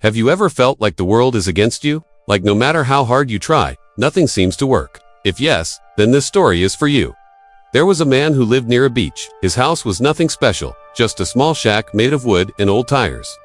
Have you ever felt like the world is against you? Like no matter how hard you try, nothing seems to work? If yes, then this story is for you. There was a man who lived near a beach. His house was nothing special, just a small shack made of wood and old tires.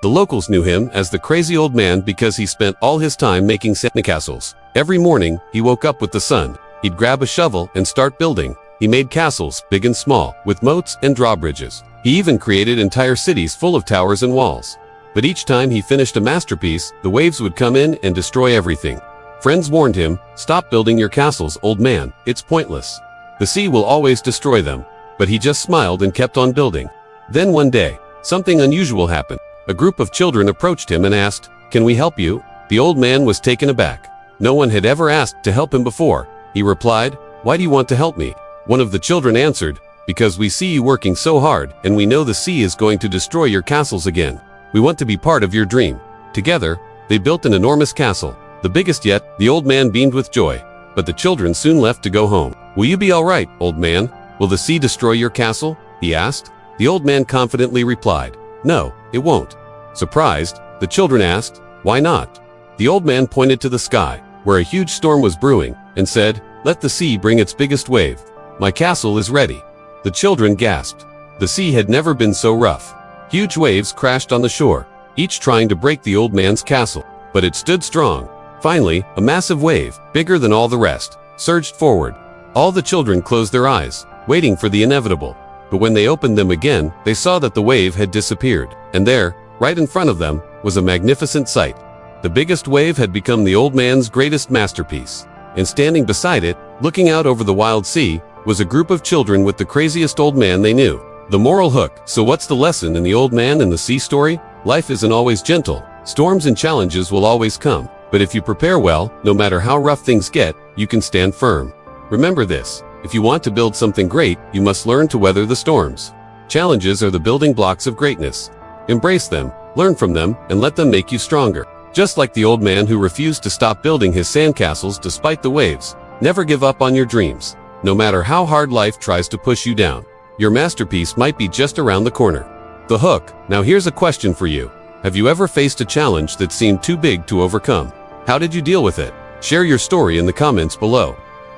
The locals knew him as the crazy old man because he spent all his time making sandcastles. Every morning, he woke up with the sun. He'd grab a shovel and start building. He made castles, big and small, with moats and drawbridges. He even created entire cities full of towers and walls. But each time he finished a masterpiece, the waves would come in and destroy everything. Friends warned him, "Stop building your castles, old man, it's pointless. The sea will always destroy them." But he just smiled and kept on building. Then one day, something unusual happened. A group of children approached him and asked, "Can we help you?" The old man was taken aback. No one had ever asked to help him before. He replied, "Why do you want to help me?" One of the children answered, "Because we see you working so hard, and we know the sea is going to destroy your castles again. We want to be part of your dream." Together, they built an enormous castle, the biggest yet. The old man beamed with joy, but the children soon left to go home. "Will you be all right, old man? Will the sea destroy your castle?" he asked. The old man confidently replied, "No, it won't." Surprised, the children asked, "Why not?" The old man pointed to the sky, where a huge storm was brewing, and said, "Let the sea bring its biggest wave. My castle is ready." The children gasped. The sea had never been so rough. Huge waves crashed on the shore, each trying to break the old man's castle. But it stood strong. Finally, a massive wave, bigger than all the rest, surged forward. All the children closed their eyes, waiting for the inevitable. But when they opened them again, they saw that the wave had disappeared. And there, right in front of them, was a magnificent sight. The biggest wave had become the old man's greatest masterpiece. And standing beside it, looking out over the wild sea, was a group of children with the craziest old man they knew. The moral hook. So what's the lesson in the old man and the sea story? Life isn't always gentle. Storms and challenges will always come. But if you prepare well, no matter how rough things get, you can stand firm. Remember this: if you want to build something great, you must learn to weather the storms. Challenges are the building blocks of greatness. Embrace them, learn from them, and let them make you stronger. Just like the old man who refused to stop building his sandcastles despite the waves. Never give up on your dreams. No matter how hard life tries to push you down, your masterpiece might be just around the corner. The hook. Now here's a question for you. Have you ever faced a challenge that seemed too big to overcome? How did you deal with it? Share your story in the comments below.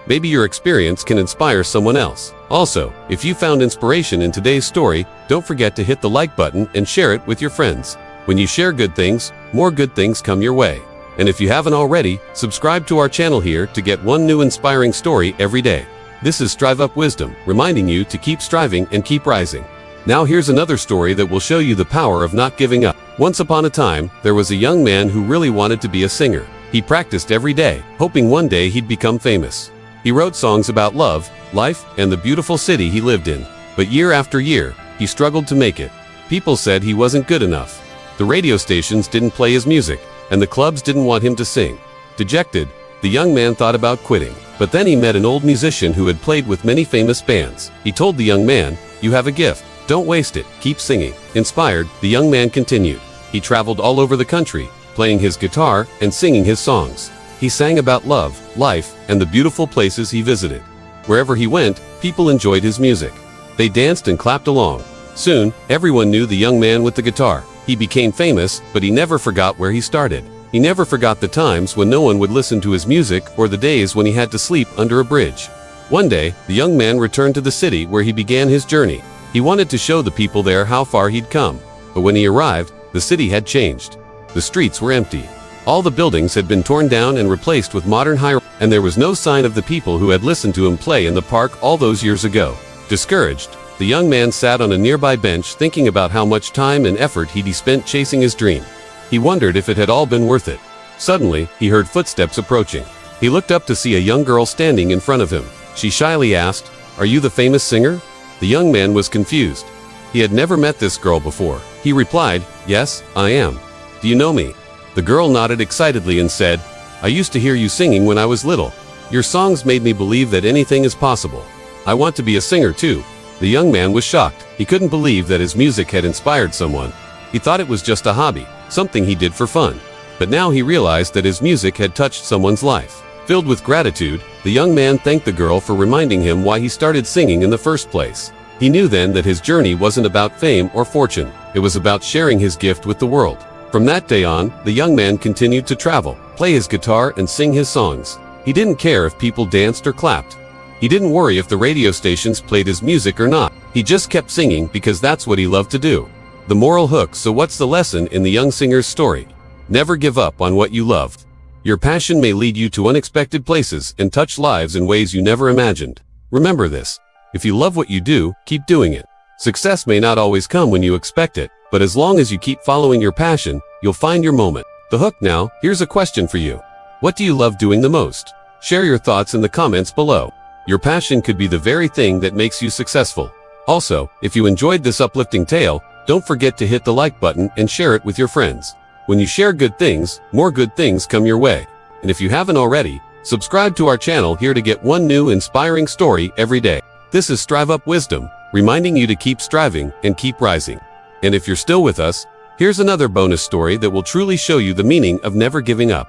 Maybe your experience can inspire someone else. Also, if you found inspiration in today's story, don't forget to hit the like button and share it with your friends. When you share good things, more good things come your way. And if you haven't already, subscribe to our channel here to get one new inspiring story every day. This is StriveUp Wisdom, reminding you to keep striving and keep rising. Now here's another story that will show you the power of not giving up. Once upon a time, there was a young man who really wanted to be a singer. He practiced every day, hoping one day he'd become famous. He wrote songs about love, life, and the beautiful city he lived in. But year after year, he struggled to make it. People said he wasn't good enough. The radio stations didn't play his music, and the clubs didn't want him to sing. Dejected, the young man thought about quitting. But then he met an old musician who had played with many famous bands. He told the young man, "You have a gift. Don't waste it. Keep singing." Inspired, the young man continued. He traveled all over the country, playing his guitar and singing his songs. He sang about love, life, and the beautiful places he visited. Wherever he went, people enjoyed his music. They danced and clapped along. Soon, everyone knew the young man with the guitar. He became famous, but he never forgot where he started. He never forgot the times when no one would listen to his music or the days when he had to sleep under a bridge. One day, the young man returned to the city where he began his journey. He wanted to show the people there how far he'd come. But when he arrived, the city had changed. The streets were empty. All the buildings had been torn down and replaced with modern high-rise, and there was no sign of the people who had listened to him play in the park all those years ago. Discouraged, the young man sat on a nearby bench thinking about how much time and effort he'd spent chasing his dream. He wondered if it had all been worth it. Suddenly, he heard footsteps approaching. He looked up to see a young girl standing in front of him. She shyly asked, "Are you the famous singer?" The young man was confused. He had never met this girl before. He replied, "Yes, I am. Do you know me?" The girl nodded excitedly and said, "I used to hear you singing when I was little. Your songs made me believe that anything is possible. I want to be a singer too." The young man was shocked. He couldn't believe that his music had inspired someone. He thought it was just a hobby, something he did for fun. But now he realized that his music had touched someone's life. Filled with gratitude, the young man thanked the girl for reminding him why he started singing in the first place. He knew then that his journey wasn't about fame or fortune. It was about sharing his gift with the world. From that day on, the young man continued to travel, play his guitar and sing his songs. He didn't care if people danced or clapped. He didn't worry if the radio stations played his music or not. He just kept singing because that's what he loved to do. The moral hook. So what's the lesson in the young singer's story? Never give up on what you love. Your passion may lead you to unexpected places and touch lives in ways you never imagined. Remember this. If you love what you do, keep doing it. Success may not always come when you expect it, but as long as you keep following your passion, you'll find your moment. The hook. Now, here's a question for you. What do you love doing the most? Share your thoughts in the comments below. Your passion could be the very thing that makes you successful. Also, if you enjoyed this uplifting tale, don't forget to hit the like button and share it with your friends. When you share good things, more good things come your way. And if you haven't already, subscribe to our channel here to get one new inspiring story every day. This is StriveUp Wisdom, reminding you to keep striving and keep rising. And if you're still with us, here's another bonus story that will truly show you the meaning of never giving up.